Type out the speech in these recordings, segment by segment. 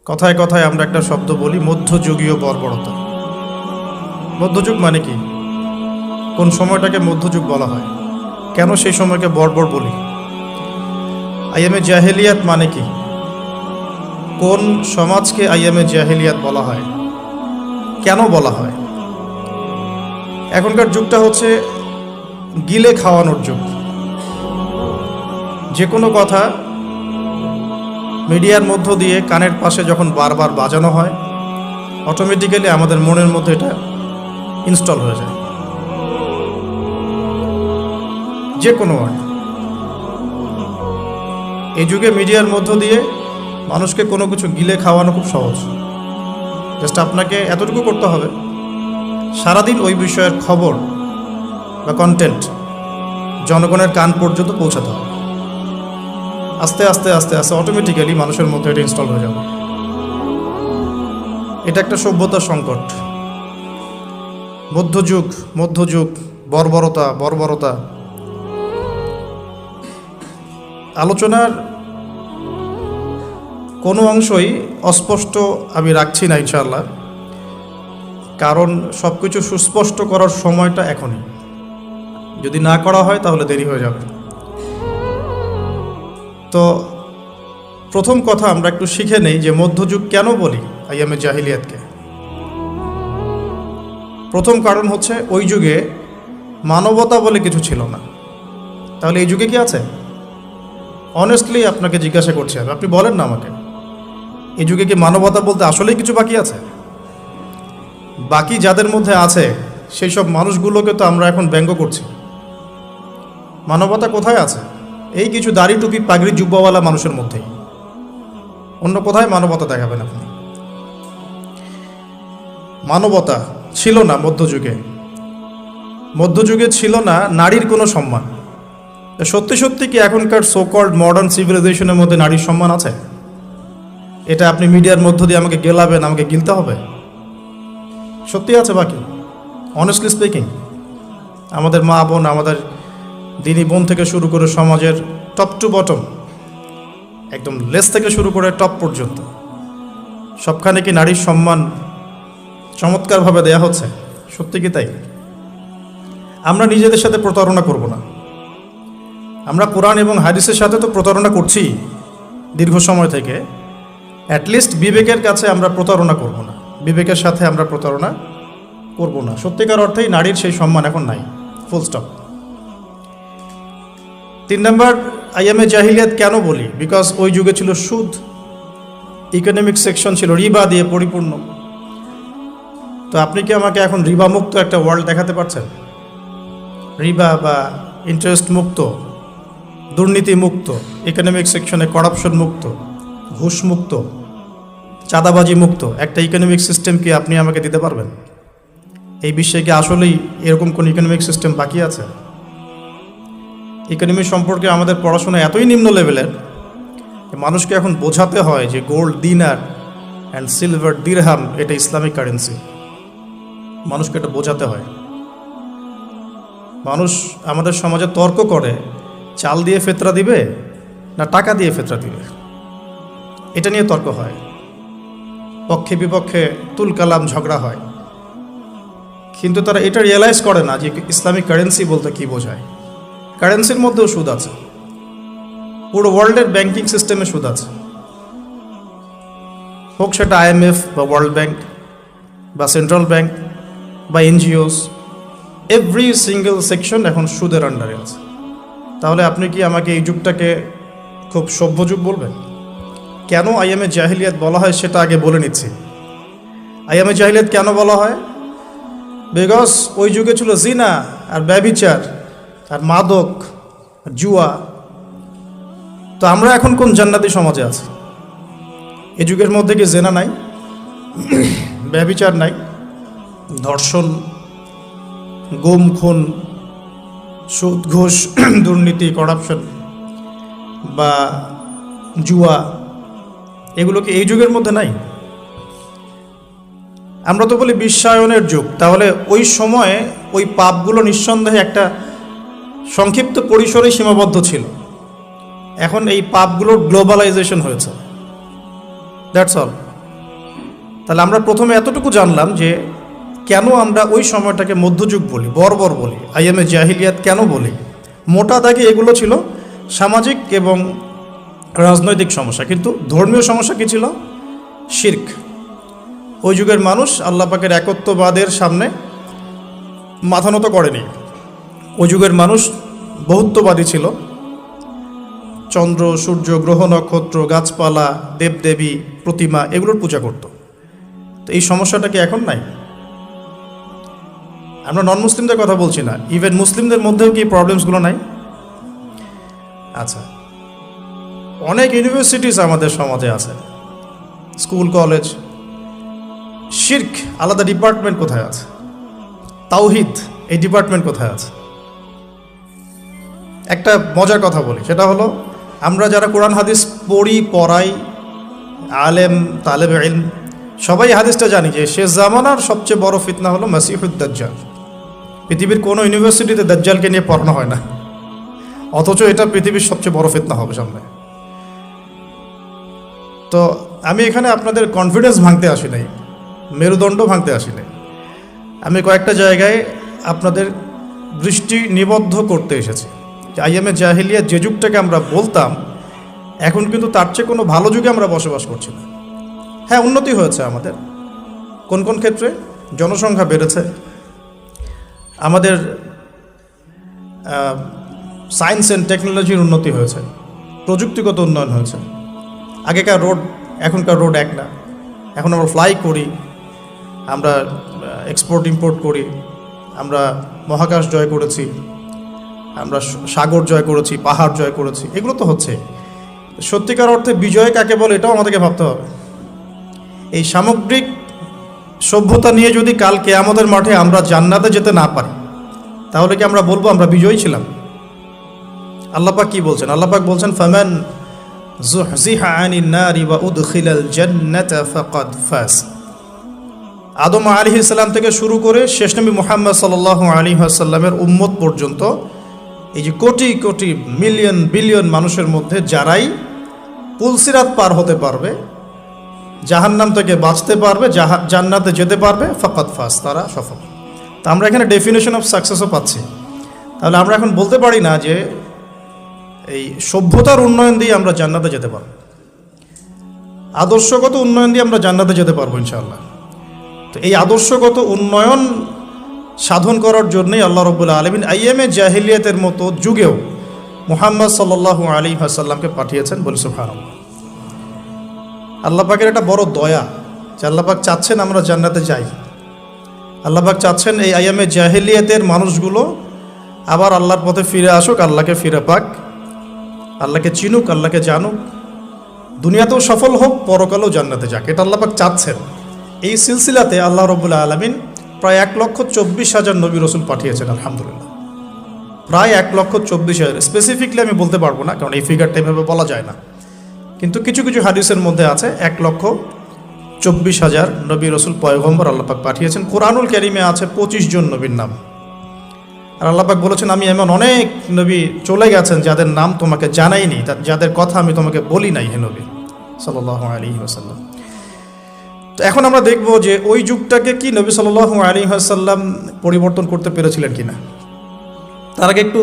কথায় কথায় আমরা একটা শব্দ বলি, মধ্যযুগীয় বর্বরতা। মধ্যযুগ মানে কি? কোন সময়টাকে মধ্যযুগ বলা হয়? কেন সেই সময়কে বর্বর বলি? আইয়ামে জাহেলিয়াত মানে কি? কোন সমাজকে আইয়ামে জাহেলিয়াত বলা হয়? কেন বলা হয়? এখনকার যুগটা হচ্ছে গিলে খাওয়ানোর যুগ। যে কোনো কথা মিডিয়ার মধ্য দিয়ে কানের পাশে যখন বারবার বাজানো হয়, অটোমেটিক্যালি আমাদের মনের মধ্যে এটা ইনস্টল হয়ে যায়। যে কোনো ওয়ার্ড এই যুগে মিডিয়ার মধ্য দিয়ে মানুষকে কোনো কিছু গিলে খাওয়ানো খুব সহজ। জাস্ট আপনাকে এতটুকু করতে হবে, সারাদিন ওই বিষয়ের খবর বা কন্টেন্ট জনগণের কান পর্যন্ত পৌঁছাতে হবে। আস্তে আস্তে আস্তে আস্তে অটোমেটিক্যালি মানুষের মধ্যে এটা ইনস্টল হয়ে যাবে। এটা একটা সভ্যতার সংকট। মধ্যযুগ, বর্বরতা। আলোচনার কোনো অংশই অস্পষ্ট আমি রাখছি না ইনশাআল্লাহ, কারণ সব কিছু সুস্পষ্ট করার সময়টা এখনই। যদি না করা হয় তাহলে দেরি হয়ে যাবে। তো প্রথম কথা আমরা একটু শিখে নেই যে মধ্যযুগ কেন বলি আইয়ামে জাহিলিয়াতকে। প্রথম কারণ হচ্ছে ওই যুগে মানবতা বলে কিছু ছিল না। তাহলে এই যুগে কি আছে? অনেস্টলি আপনাকে জিজ্ঞাসা করছি আমি, আপনি বলেন না আমাকে, এই যুগে কি মানবতা বলতে আসলেই কিছু বাকি আছে? বাকি যাদের মধ্যে আছে সেই সব মানুষগুলোকে তো আমরা এখন ব্যঙ্গ করছি। মানবতা কোথায় আছে? এই কিছু দাড়ি টুপি পাগড়ি জুব্বাওয়ালা মানুষের মধ্যেই। অন্য কোথায় মানবতা দেখাবেন আপনি? মানবতা ছিল না মধ্যযুগে ছিল না নারীর কোনো সম্মান। সত্যি কি এখনকার সোকল্ড মডার্ন সিভিলাইজেশনের মধ্যে নারীর সম্মান আছে? এটা আপনি মিডিয়ার মধ্য দিয়ে আমাকে গেলাবেন, আমাকে গিলতে হবে? সত্যি আছে বাকি? অনেস্টলি স্পিকিং, আমাদের মা বোন, আমাদের দিনী বোন থেকে শুরু করে সমাজের টপ টু বটম, একদম লেস থেকে শুরু করে টপ পর্যন্ত সবখানে কি নারীর সম্মান চমৎকারভাবে দেয়া হচ্ছে? সত্যি কি তাই? আমরা নিজেদের সাথে প্রতারণা করব না। আমরা কোরআন এবং হাদিসের সাথে তো প্রতারণা করছি দীর্ঘ সময় থেকে। অ্যাটলিস্ট বিবেকের কাছে আমরা প্রতারণা করব না, বিবেকের সাথে আমরা প্রতারণা করব না। সত্যিকার অর্থেই নারীর সেই সম্মান এখন নাই, ফুল স্টপ। 3 নম্বর, আইয়ামে জাহিলিয়াত কেন বলি? বিকজ ওই যুগে ছিল সুদ, ইকোনমিক সেকশন ছিল রিবা দিয়ে পরিপূর্ণ। তো আপনি কি আমাকে এখন রিবা মুক্ত একটা ওয়ার্ল্ড দেখাতে পারছেন? রিবা বা ইন্টারেস্ট মুক্ত, দুর্নীতি মুক্ত, ইকোনমিক সেকশনে করাপশন মুক্ত, ঘুষ মুক্ত, চাঁদাবাজি মুক্ত একটা ইকোনমিক সিস্টেম কি আপনি আমাকে দিতে পারবেন? এই বিশ্বে কি আসলেই এরকম কোন ইকোনমিক সিস্টেম বাকি আছে? ইকোনমি সম্পর্কে আমাদের পড়াশোনা এতই নিম্ন লেভেলের, মানুষকে এখন বোঝাতে হয় যে গোল্ড দিনার অ্যান্ড সিলভার দিরহাম এটা ইসলামিক কারেন্সি। মানুষকে এটা বোঝাতে হয়। মানুষ আমাদের সমাজে তর্ক করে, চাল দিয়ে ফেতরা দিবে না টাকা দিয়ে ফেতরা দিবে, এটা নিয়ে তর্ক হয়। পক্ষে বিপক্ষে তুলকালাম ঝগড়া হয়, কিন্তু তারা এটা রিয়েলাইজ করে না যে ইসলামিক কারেন্সি বলতে কি বোঝায়। কারেন্সির মধ্যেও সুদ আছে, পুরো ওয়ার্ল্ডের ব্যাংকিং সিস্টেমে সুদ আছে, হোক সেটা IMF বা ওয়ার্ল্ড ব্যাংক বা সেন্ট্রাল ব্যাংক বা এনজিওস, এভরি সিঙ্গেল সেকশন এখন সুদের আন্ডারে আছে। তাহলে আপনি কি আমাকে এই যুগটাকে খুব সভ্য যুগ বলবেন? কেন আইয়ামে জাহিলিয়াত বলা হয় সেটা আগে বলে নিচ্ছি। আইয়ামে জাহিলিয়াত কেন বলা হয়? বিকজ ওই যুগে ছিল জিনা আর ব্যভিচার আর মাদক আর জুয়া। তো আমরা এখন কোন জান্নাতি সমাজে আছি? এই যুগের মধ্যে কি জেনা নাই, ব্যভিচার নাই, ধর্ষণ, গুম খুন, সুদ ঘুষ, দুর্নীতি, করাপশন বা জুয়া, এগুলো কি এই যুগের মধ্যে নাই? আমরা তো বলি বিশ্বায়নের যুগ। তাহলে ওই সময়ে ওই পাপগুলো নিঃসন্দেহে একটা সংক্ষিপ্ত পরিসরে সীমাবদ্ধ ছিল। এখন এই পাপগুলোর গ্লোবালাইজেশন হয়েছে, দ্যাটস অল। তাহলে আমরা প্রথমে এতটুকু জানলাম যে কেন আমরা ওই সময়টাকে মধ্যযুগ বলি, বর্বর বলি, আইয়ামে জাহিলিয়াত কেন বলি। মোটা দাগে এগুলো ছিল সামাজিক এবং রাজনৈতিক সমস্যা। কিন্তু ধর্মীয় সমস্যা কী ছিল? শিরক। ওই যুগের মানুষ আল্লাহ পাকের একত্ববাদের সামনে মাথা নত করেনি। ওই যুগের মানুষ বহুত্ববাদী ছিল। চন্দ্র, সূর্য, গ্রহ, নক্ষত্র, গাছপালা, দেবদেবী, প্রতিমা এগুলোর পূজা করত। তো এই সমস্যাটা কি এখন নাই? আমরা নন মুসলিমদের কথা বলছি না, ইভেন মুসলিমদের মধ্যেও কি প্রবলেমসগুলো নাই? আচ্ছা, অনেক ইউনিভার্সিটিস আমাদের সমাজে আছে, স্কুল, কলেজ। শিরক আলাদা ডিপার্টমেন্ট কোথায় আছে? তাওহিদ এই ডিপার্টমেন্ট কোথায় আছে? একটা মজার কথা বলি, সেটা হলো আমরা যারা কোরআন হাদিস পড়ি, পড়াই, আলেম, তালেব ইলম, সবাই হাদিসটা জানি যে শেষ জামানার সবচেয়ে বড় ফিতনা হলো মাসিহুদ দাজ্জাল। পৃথিবীর কোনো ইউনিভার্সিটিতে দাজ্জালকে নিয়ে পড়ানো হয় না, অথচ এটা পৃথিবীর সবচেয়ে বড় ফিতনা হবে সামনে। তো আমি এখানে আপনাদের কনফিডেন্স ভাঙতে আসি নাই, মেরুদণ্ড ভাঙতে আসি নাই। আমি কয়েকটা জায়গায় আপনাদের দৃষ্টি নিবদ্ধ করতে এসেছি যে আইয়ামে জাহিলিয়া যে যুগটাকে আমরা বলতাম, এখন কিন্তু তার চেয়ে কোনো ভালো যুগে আমরা বসবাস করছি না। হ্যাঁ, উন্নতি হয়েছে আমাদের কোন কোন ক্ষেত্রে। জনসংখ্যা বেড়েছে, আমাদের সায়েন্স অ্যান্ড টেকনোলজির উন্নতি হয়েছে, প্রযুক্তিগত উন্নয়ন হয়েছে। আগেকার রোড এখনকার রোড এক না। এখন আমরা ফ্লাই করি, আমরা এক্সপোর্ট ইম্পোর্ট করি, আমরা মহাকাশ জয় করেছি, আমরা সাগর জয় করেছি, পাহাড় জয় করেছি, এগুলো তো হচ্ছে। সত্যিকার অর্থে বিজয় কাকে বলে এটাও আমাদেরকে ভাবতে হবে। এই সামগ্রিক সভ্যতা নিয়ে যদি কালকে আমাদের মাঠে আমরা জান্নাতে যেতে না পারি, তাহলে কি আমরা বলবো আমরা বিজয়ী ছিলাম? আল্লাপাক কি বলছেন? আল্লাপাক বলছেন ফামান যুহজিহা আনিন নারি ওয়া উদখিলাল জান্নাতা ফাকাদ ফাজ। আদম আলাইহিস সালাম থেকে শুরু করে শেষ নবী মুহাম্মদ সাল্লাল্লাহু আলাইহি ওয়াসাল্লামের উম্মত পর্যন্ত, এই যে কোটি কোটি মিলিয়ন বিলিয়ন মানুষের মধ্যে যারাই পুলসিরাত পার হতে পারবে, জাহান্নাম থেকে বাঁচতে পারবে, জান্নাতে যেতে পারবে, ফাকাদ ফাজ, তারা সফল। তা আমরা এখানে ডেফিনেশন অফ সাকসেসও পাচ্ছি। তাহলে আমরা এখন বলতে পারি না যে এই সভ্যতার উন্নয়ন দিয়ে আমরা জান্নাতে যেতে পারবো, আদর্শগত উন্নয়ন দিয়ে আমরা জান্নাতে যেতে পারবো ইনশাআল্লাহ। তো এই আদর্শগত উন্নয়ন সাধন করার জন্যই আল্লাহ রাব্বুল আলামিন আইয়ামে জাহিলিয়াতের মতো যুগেও মুহাম্মদ সাল্লাল্লাহু আলাইহি ওয়াসাল্লামকে পাঠিয়েছেন। বলি সুবহানাল্লাহ। আল্লাহ পাকের একটা বড় দয়া যে আল্লাহ পাক চাচ্ছেন আমরা জান্নাতে যাই। আল্লাহ পাক চাচ্ছেন এই আইয়ামে জাহিলিয়াতের মানুষগুলো আবার আল্লাহর পথে ফিরে আসুক, আল্লাহকে ফিরে পাক, আল্লাহকে চিনুক, আল্লাহকে জানুক, দুনিয়াতেও সফল হোক, পরকালেও জান্নাতে যাক। এটা আল্লাহ পাক চাচ্ছেন। এই সিলসিলাতে আল্লাহ রাব্বুল আলামিন প্রায় 1,24,000 নবী রসুল পাঠিয়েছেন। আলহামদুলিল্লাহ, প্রায় 1,24,000। স্পেসিফিকলি আমি বলতে পারবো না, কারণ এই ফিগারটা এভাবে বলা যায় না, কিন্তু কিছু কিছু হাদিসের মধ্যে আছে 1,24,000 নবী রসুল পয়গম্বর আল্লাহ পাক পাঠিয়েছেন। কোরআনুল কারীমে আছে 25 জন নবীর নাম। আর আল্লাহ পাক বলেছেন আমি এমন অনেক নবী চলে গেছেন যাদের নাম তোমাকে জানাইনি, যাদের কথা আমি তোমাকে বলি নাই, হে নবী সাল্লাল্লাহু আলাইহি ওয়াসাল্লাম। তো এখন আমরা দেখব যে ওই যুগটাকে কি নবী সাল্লাল্লাহু আলাইহি ওয়াসাল্লাম পরিবর্তন করতে পেরেছিলেন কিনা। তার আগে একটু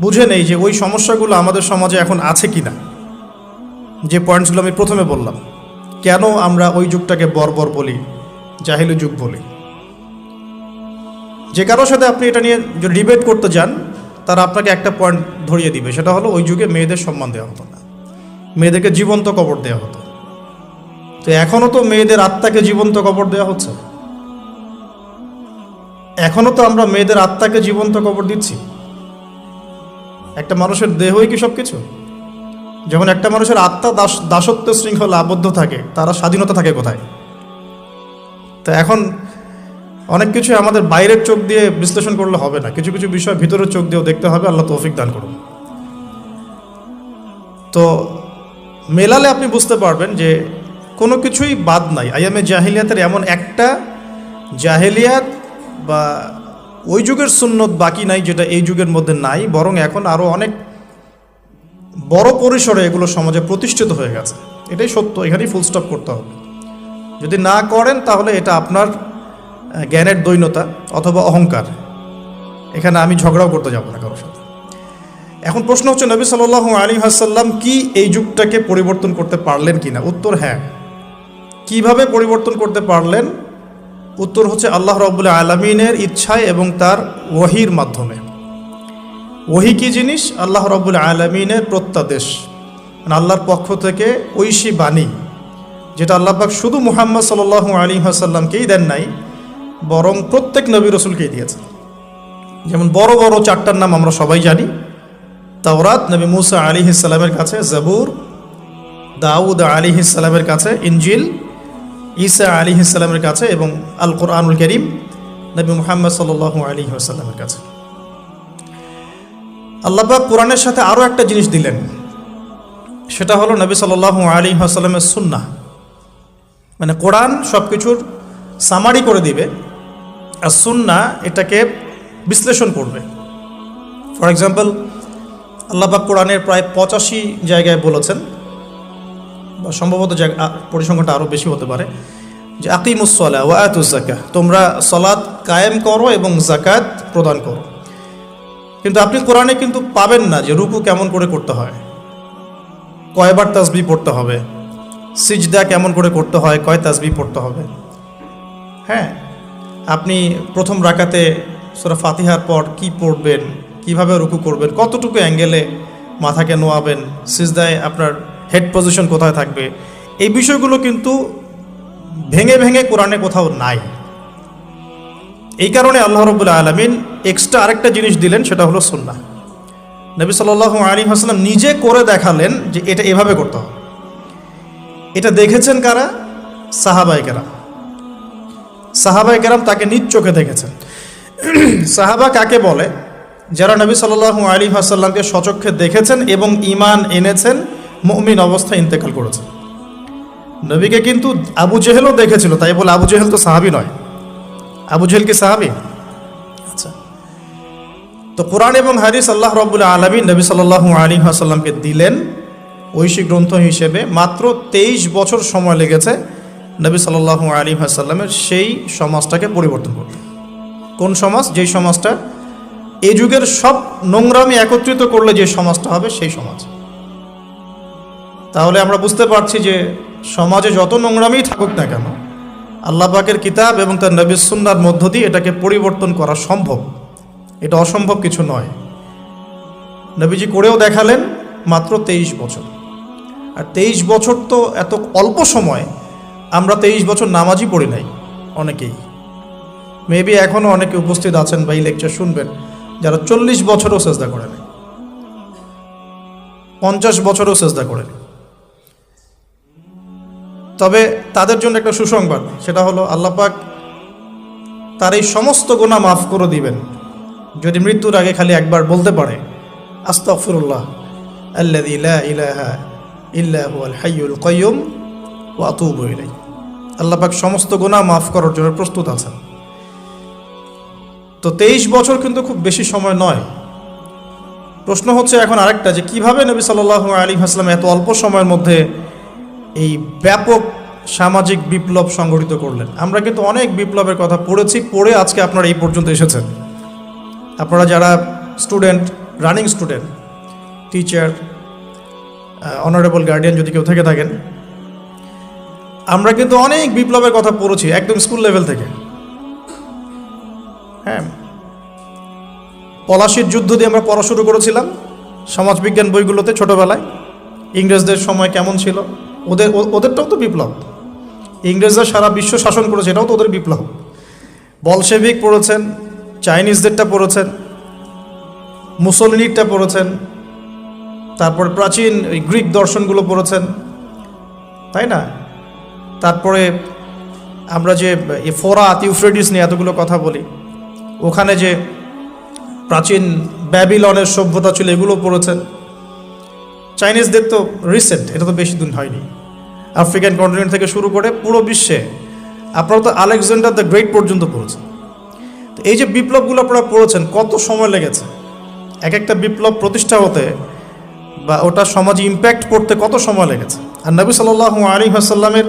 বুঝে নেই যে ওই সমস্যাগুলো আমাদের সমাজে এখন আছে কিনা। যে পয়েন্টসগুলো আমি প্রথমে বললাম, কেন আমরা ওই যুগটাকে বর্বর বলি, জাহিলি যুগ বলি। যে কারোর সাথে আপনি এটা নিয়ে যদি ডিবেট করতে যান, তারা আপনাকে একটা পয়েন্ট ধরিয়ে দিবে, সেটা হলো ওই যুগে মেয়েদের সম্মান দেওয়া হতো না, মেয়েদেরকে জীবন্ত কবর দেওয়া হতো। তো এখনও তো মেয়েদের আত্মাকে জীবন্ত কবর দেওয়া হচ্ছে, এখনও তো আমরা মেয়েদের আত্মাকে জীবন্ত কবর দিচ্ছি। একটা মানুষের দেহই কি সব কিছু? যখন একটা মানুষের আত্মা দাসত্ব শৃঙ্খলা আবদ্ধ থাকে, তারা স্বাধীনতা থাকে কোথায়? তো এখন অনেক কিছু আমাদের বাইরের চোখ দিয়ে বিশ্লেষণ করলে হবে না, কিছু কিছু বিষয় ভিতরের চোখ দিয়েও দেখতে হবে। আল্লাহ তৌফিক দান করুন। তো মেলালে আপনি বুঝতে পারবেন যে কোনো কিছুই বাদ নাই। আইয়ামে জাহিলিয়াতের এমন একটা জাহিলিয়াত বা ওই যুগের সুন্নত বাকি নাই যেটা এই যুগের মধ্যে নাই, বরং এখন আরও অনেক বড় পরিসরে এগুলো সমাজে প্রতিষ্ঠিত হয়ে গেছে। এটাই সত্য, এখানেই ফুল স্টপ করতে হবে। যদি না করেন তাহলে এটা আপনার জ্ঞানের দৈন্যতা অথবা অহংকার। এখানে আমি ঝগড়াও করতে যাব না কারোর সাথে। এখন প্রশ্ন হচ্ছে, নবী সাল্লাল্লাহু আলাইহি ওয়াসাল্লাম কি এই যুগটাকে পরিবর্তন করতে পারলেন কিনা? উত্তর হ্যাঁ। কিভাবে পরিবর্তন করতে পারলেন? উত্তর হচ্ছে আল্লাহ রাব্বুল আলামিনের ইচ্ছায় এবং তার ওহীর মাধ্যমে। ওহী কি জিনিস? আল্লাহ রাব্বুল আলামিনের প্রত্যাদেশ, মানে আল্লাহর পক্ষ থেকে ঐশী বাণী, যেটা আল্লাহ পাক শুধু মুহাম্মদ সাল্লাল্লাহু আলাইহি ওয়াসাল্লামকেই দেন নাই, বরং প্রত্যেক নবী রাসূলকেই দিয়েছেন। যেমন বড় বড় চারটার নাম আমরা সবাই জানি। তাওরাত নবী মুসা আলাইহিস সালামের কাছে, জাবুর দাউদ আলাইহিস সালামের কাছে, ইনজিল ঈসা আলাইহিস সালামের কাছে, এবং আল কোরআনুল কারীম নবী মুহাম্মদ সাল্লাল্লাহু আলাইহি ওয়াসাল্লামের কাছে। আল্লাহ পাক কোরআনের সাথে আরও একটা জিনিস দিলেন, সেটা হলো নবী সাল্লাল্লাহু আলাইহি ওয়াসাল্লামের সুন্নাহ। মানে কোরআন সব কিছুর সামারি করে দিবে, আর সুন্নাহ এটাকে বিশ্লেষণ করবে। ফর এক্সাম্পল, আল্লাহ পাক কোরআনের প্রায় 85 জায়গায় বলেছেন, বা সম্ভবত পরিসংখ্যানটা আরও বেশি হতে পারে, যে আকিমুস সালাহ ওয়া আতুজ যাকাহ, তোমরা সালাত কায়েম করো এবং যাকাত প্রদান করো। কিন্তু আপনি কোরআনে কিন্তু পাবেন না যে রুকু কেমন করে করতে হয়, কয়বার তাসবিহ পড়তে হবে, সিজদা কেমন করে করতে হয়, কয় তাসবিহ পড়তে হবে। হ্যাঁ, আপনি প্রথম রাকাতে সূরা ফাতিহার পর কি পড়বেন, কিভাবে রুকু করবেন, কতটুকু অ্যাঙ্গেলে মাথাকে নোয়াবেন, সিজদায় আপনার হেড পজিশন কোথায় থাকবে, এই বিষয়গুলো কিন্তু ভেঙে ভেঙে কোরআনে কোথাও নাই। এই কারণে আল্লাহ রাব্বুল আলামিন এক্সট্রা আরেকটা জিনিস দিলেন, সেটা হলো সুন্নাহ। নবী সাল্লাল্লাহু আলাইহি ওয়াসাল্লাম নিজে করে দেখালেন যে এটা এভাবে করতে হবে। এটা দেখেছেন কারা? সাহাবায়ে কেরাম। সাহাবায়ে কেরাম তাকে নিজ চোখে দেখেছেন। সাহাবা কাকে বলে? যারা নবী সাল্লাল্লাহু আলাইহি ওয়াসাল্লামকে স্বচক্ষে দেখেছেন এবং ঈমান এনেছেন, মুমিন অবস্থায় ইন্তেকাল করেছেন। নবীকে কিন্তু আবু জেহেলও দেখেছিল, তাই বলে আবু জেহেল তো সাহাবী নয়। আবু জেহেল কি সাহাবী? আচ্ছা, তো কোরআন এবং হাদিস আল্লাহ রাব্বুল আলামিন নবী সাল্লাল্লাহু আলাইহি ওয়াসাল্লামকে দিলেন ঐশী গ্রন্থ হিসেবে। মাত্র 23 বছর সময় লেগেছে নবী সাল্লাল্লাহু আলাইহি ওয়াসাল্লামের সেই সমাজটাকে পরিবর্তন করতে। কোন সমাজ? যেই সমাজটা এই যুগের সব নোংরামি একত্রিত করলে যে সমাজটা হবে, সেই সমাজ। তাহলে আমরা বুঝতে পারছি যে সমাজে যত নোংরামি থাকুক না কেন, আল্লাহ পাকের কিতাব এবং তার নবীর সুন্নাহর মধ্য দিয়ে এটাকে পরিবর্তন করা সম্ভব। এটা অসম্ভব কিছু নয়। নবীজি করেও দেখালেন মাত্র 23 বছর। আর 23 বছর তো এত অল্প সময়। আমরা 23 বছর নামাজই পড়ি নাই অনেকেই। মেবি এখনও অনেকে উপস্থিত আছেন বা এই লেকচার শুনবেন যারা 40 বছরও সেজদা করে নাই, 50 বছরও সেজদা করে নাই। তবে তাদের জন্য একটা সুসংবাদ, সেটা হলো আল্লাহ পাক তার এই সমস্ত গুনাহ মাফ করে দিবেন যদি মৃত্যুর আগে খালি একবার বলতে পারে, আস্তাগফিরুল্লাহ আল্লাযী লা ইলাহা ইল্লা হুয়াল হাইয়ুল কাইয়্যুম ওয়া আতুবু ইলাইহি। আল্লাহ পাক সমস্ত গুনাহ মাফ করার জন্য প্রস্তুত আছেন। তো 23 বছর কিন্তু খুব বেশি সময় নয়। প্রশ্ন হচ্ছে এখন আরেকটা, যে কিভাবে নবী সাল্লাল্লাহু আলাইহি ওয়াসাল্লাম এত অল্প সময়ের মধ্যে এই ব্যাপক সামাজিক বিপ্লব সংগঠিত করলেন। আমরা কিন্তু অনেক বিপ্লবের কথা পড়েছি, পড়ে আজকে আপনারা এই পর্যন্ত এসেছেন। আপনারা যারা student, running student, teacher, honourable guardian যদি কেউ থেকে থাকেন, আমরা কিন্তু অনেক বিপ্লবের কথা পড়েছি একদম স্কুল লেভেল থেকে। হ্যাঁ, পলাশির যুদ্ধ দিয়ে আমরা পড়া শুরু করেছিলাম সমাজবিজ্ঞান বইগুলোতে ছোটবেলায়। ইংরেজদের সময় কেমন ছিল, ওদেরটাও তো বিপ্লব। ইংরেজরা সারা বিশ্ব শাসন করেছে, এটাও তো ওদের বিপ্লব। বলশেভিক পড়েছেন, চাইনিজদেরটা পড়েছেন, মুসলিনিরটা পড়েছেন, তারপরে প্রাচীন গ্রিক দর্শনগুলো পড়েছেন, তাই না? তারপরে আমরা যে ফোরাত, ইউফ্রেটিস নিয়ে এতগুলো কথা বলি, ওখানে যে প্রাচীন ব্যাবিলনের সভ্যতা ছিল, এগুলো পড়েছেন। চাইনিজদের তো রিসেন্ট, এটা তো বেশি দিন হয়নি। আফ্রিকান কন্টিনেন্ট থেকে শুরু করে পুরো বিশ্বে আপনারা তো আলেকজান্ডার দ্য গ্রেট পর্যন্ত পড়েছেন। তো এই যে বিপ্লবগুলো আপনারা পড়েছেন, কত সময় লেগেছে এক একটা বিপ্লব প্রতিষ্ঠা হতে, বা ওটা সমাজে ইম্প্যাক্ট করতে কত সময় লেগেছে। আর নবী সাল্লাল্লাহু আলাইহি ওয়াসাল্লামের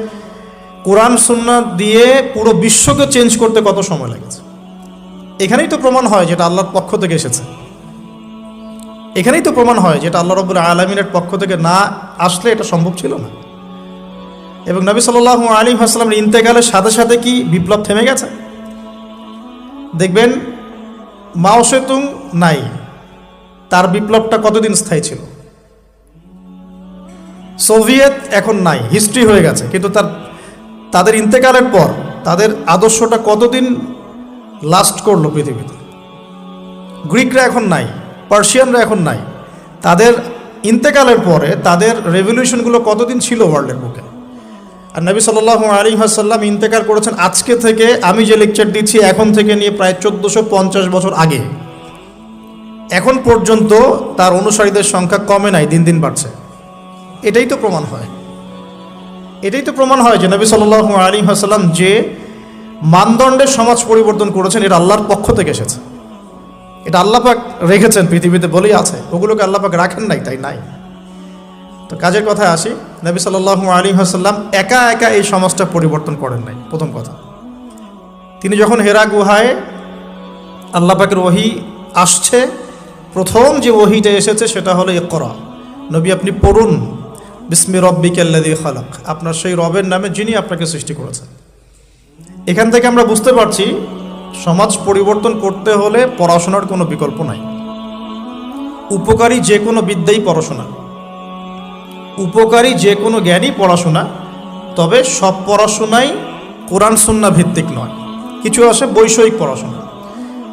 কোরআন সুন্নাহ দিয়ে পুরো বিশ্বকে চেঞ্জ করতে কত সময় লেগেছে। এখানেই তো প্রমাণ হয় যেটা আল্লাহর পক্ষ থেকে এসেছে। এখানেই তো প্রমাণ হয় যেটা আল্লাহ রাব্বুল আলামিনের পক্ষ থেকে না আসলে এটা সম্ভব ছিল না। এবং নবী সাল্লাল্লাহু আলাইহি ওয়াসাল্লামের ইন্তেকালের সাথে সাথে কি বিপ্লব থেমে গেছে? দেখবেন মাও সেতুং নাই, তার বিপ্লবটা কতদিন স্থায়ী ছিল। সোভিয়েত এখন নাই, হিস্ট্রি হয়ে গেছে, কিন্তু তাদের ইন্তেকালের পর তাদের আদর্শটা কতদিন লাস্ট করলো পৃথিবীতে। গ্রিকরা এখন নাই, পার্সিয়ানরা এখন নাই, তাদের ইন্তেকালের পরে তাদের রেভলিউশনগুলো কতদিন ছিল ওয়ার্ল্ডের বুকে। আর নবী সাল্লাল্লাহু আলাইহি ওয়াসাল্লাম ইন্তেকাল করেছেন আজকে থেকে, আমি যে লেকচার দিচ্ছি এখন থেকে নিয়ে প্রায় 1450 বছর আগে। এখন পর্যন্ত তার অনুসারীদের সংখ্যা কমে নাই, দিন দিন বাড়ছে। এটাই তো প্রমাণ হয়, এটাই তো প্রমাণ হয় যে নবী সাল্লাল্লাহু আলাইহি ওয়াসাল্লাম যে মানদণ্ডের সমাজ পরিবর্তন করেছেন এটা আল্লাহর পক্ষ থেকে এসেছে। এটা আল্লাহ পাক রেখেছেন পৃথিবীতে বলেই আছে, ওগুলোকে আল্লাহ পাক রাখেন নাই, তাই নাই। তো কাজের কথায় আসি, নবী সাল্লাল্লাহু আলাইহি ওয়াসাল্লাম একা একা এই সমাজটা পরিবর্তন করেন নাই। প্রথম কথা, তিনি যখন হেরা গুহায় আল্লাহ পাকের ওহী আসছে, প্রথম যে ওহীটা এসেছে সেটা হলো ইকরা, নবী আপনি পড়ুন বিসমি রব্বিকাল্লাযী খালাক, আপনার সেই রবের নামে যিনি আপনাকে সৃষ্টি করেছেন। এখান থেকে আমরা বুঝতে পারছি সমাজ পরিবর্তন করতে হলে পড়াশোনার কোনো বিকল্প নাই। উপকারী যে কোনো বিদ্যাই পড়াশোনা, উপকারী যে কোনো জ্ঞানই পড়াশোনা, তবে সব পড়াশোনাই কোরআন সুন্নাহ ভিত্তিক নয়। কিছু আসে বৈষয়িক পড়াশোনা,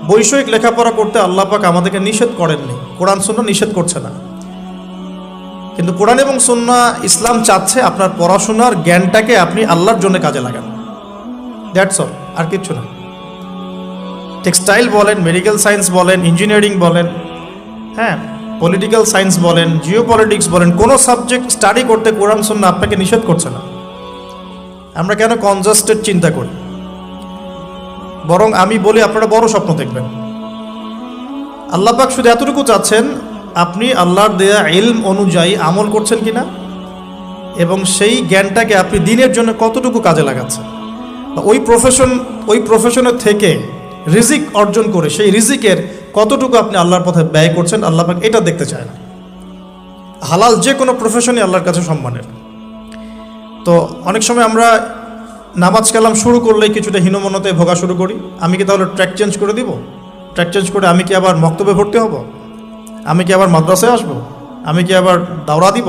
বৈষয়িক লেখাপড়া করতে আল্লাহ পাক আমাদেরকে নিষেধ করেননি, কোরআন সুন্নাহ নিষেধ করছে না। কিন্তু কোরআন এবং সুন্নাহ ইসলাম চাচ্ছে আপনার পড়াশোনার জ্ঞানটাকে আপনি আল্লাহর জন্য কাজে লাগান, দ্যাটস অল, আর কিচ্ছু না। টেক্সটাইল বলেন, মেডিকেল সায়েন্স বলেন, ইঞ্জিনিয়ারিং বলেন, হ্যাঁ পলিটিক্যাল সায়েন্স বলেন, জিও পলিটিক্স বলেন, কোনো সাবজেক্ট স্টাডি করতে কোরআন সুন্নাহ আপনাকে নিষেধ করছে না। আমরা কেন কনজাস্টেড চিন্তা করি? বরং আমি বলি আপনারা বড় স্বপ্ন দেখবেন। আল্লাহ পাক শুধু এতটুকু চাচ্ছেন আপনি আল্লাহর দেয়া ইলম অনুযায়ী আমল করছেন কিনা, এবং সেই জ্ঞানটাকে আপনি দিনের জন্য কতটুকু কাজে লাগাচ্ছেন। ওই প্রফেশনের থেকে রিজিক অর্জন করে সেই রিজিকের কতটুকু আপনি আল্লাহর পথে ব্যয় করছেন, আল্লাহ পাক এটা দেখতে চায় না। হালাল যে কোনো প্রফেশনই আল্লাহর কাছে সম্মানের। তো অনেক সময় আমরা নামাজ কালাম শুরু করলেই কিছুটা হীনমন্যতায় ভোগা শুরু করি। আমি কি তাহলে ট্র্যাক চেঞ্জ করে দিব? ট্র্যাক চেঞ্জ করে আমি কি আবার মক্তবে ভর্তি হব? আমি কি আবার মাদ্রাসায় আসবো? আমি কি আবার দাওরা দিব?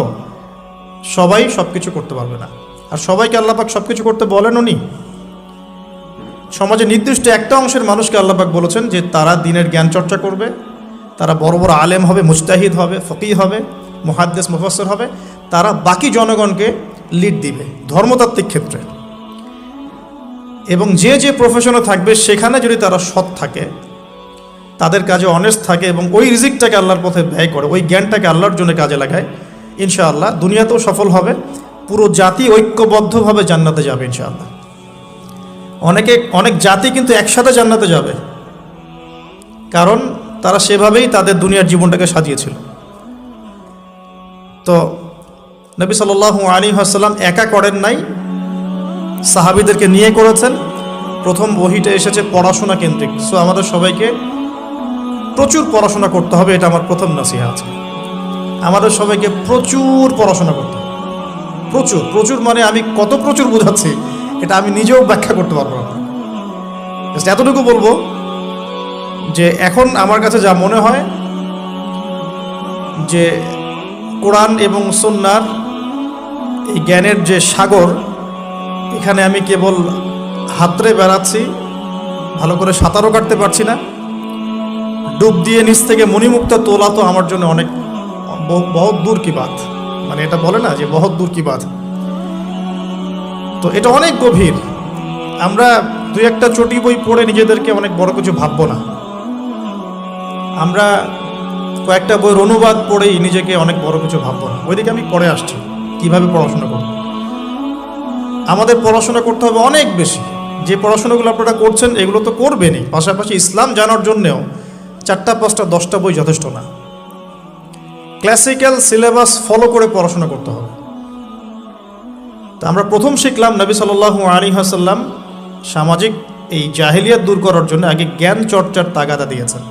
সবাই সব কিছু করতে পারবে না, আর সবাইকে আল্লাহ পাক সব কিছু করতে বলেনও নি। সমাজে নির্দিষ্ট একটা অংশের মানুষকে আল্লাহ পাক বলেছেন যে তারা দ্বীনের জ্ঞান চর্চা করবে, তারা বড় বড় আলেম হবে, মুজতাহিদ হবে, ফকিহ হবে, মুহাদ্দিস মুফাসসির হবে, তারা বাকি জনগণকে লিড দিবে ধর্মতাত্ত্বিক ক্ষেত্রে। এবং যে যে প্রফেশনে থাকবে সেখানে যদি তারা সৎ থাকে, তাদের কাজে অনেস্ট থাকে এবং ওই রিজিকটাকে আল্লাহর পথে ব্যয় করে, ওই জ্ঞানটাকে আল্লাহর জন্য কাজে লাগায়, ইনশাআল্লাহ দুনিয়াতেও সফল হবে, পুরো জাতি ঐক্যবদ্ধভাবে জান্নাতে যাবে ইনশাআল্লাহ। অনেক জাতি কিন্তু একসাথে জান্নাতে যাবে, কারণ তারা সেভাবেই তাদের দুনিয়ার জীবনটাকে সাজিয়েছিল। তো নবী সাল্লাল্লাহু আলাইহি ওয়াসাল্লাম একা করেন নাই, সাহাবীদেরকে নিয়ে করেছেন। প্রথম ওহীটা এসেছে পড়াশোনা কেন্দ্রিক। সো আমাদের সবাইকে প্রচুর পড়াশোনা করতে হবে, এটা আমার প্রথম নসিহত আছে। আমাদের সবাইকে প্রচুর পড়াশোনা করতে হবে, প্রচুর প্রচুর, মানে আমি কত প্রচুর বোঝাচ্ছি এটা আমি নিজেও ব্যাখ্যা করতে পারবো না। জাস্ট এতটুকু বলবো যে এখন আমার কাছে যা মনে হয় যে কোরআন এবং সুন্নাহর এই জ্ঞানের যে সাগর, এখানে আমি কেবল হাতড়ে বেড়াচ্ছি, ভালো করে সাঁতারও কাটতে পারছি না। ডুব দিয়ে নিচ থেকে মণিমুক্তা তোলা তো আমার জন্য অনেক বহুত দূর কি বাত, মানে এটা বলে না যে বহুত দূর কি বাত। তো এটা অনেক গভীর। আমরা দুই একটা চটি বই পড়ে নিজেদেরকে অনেক বড় কিছু ভাববো না। আমরা কয়েকটা বইয়ের অনুবাদ পড়েই নিজেকে অনেক বড় কিছু ভাববো না। ওইদিকে আমি পড়ে আসছি কিভাবে পড়াশোনা করব। আমাদের পড়াশোনা করতে হবে অনেক বেশি। যে পড়াশোনাগুলো আপনারা করছেন এগুলো তো করবেনই, পাশাপাশি ইসলাম জানার জন্যেও 4টা 5টা 10টা বই যথেষ্ট না। ক্লাসিক্যাল সিলেবাস ফলো করে পড়াশোনা করতে হবে। তো আমরা প্রথম শিখলাম নবী সাল্লাল্লাহু আলাইহি ওয়াসাল্লাম সামাজিক এই জাহেলিয়াত দূর করার জন্য আগে জ্ঞান চর্চার তাগাদা দিয়েছেন।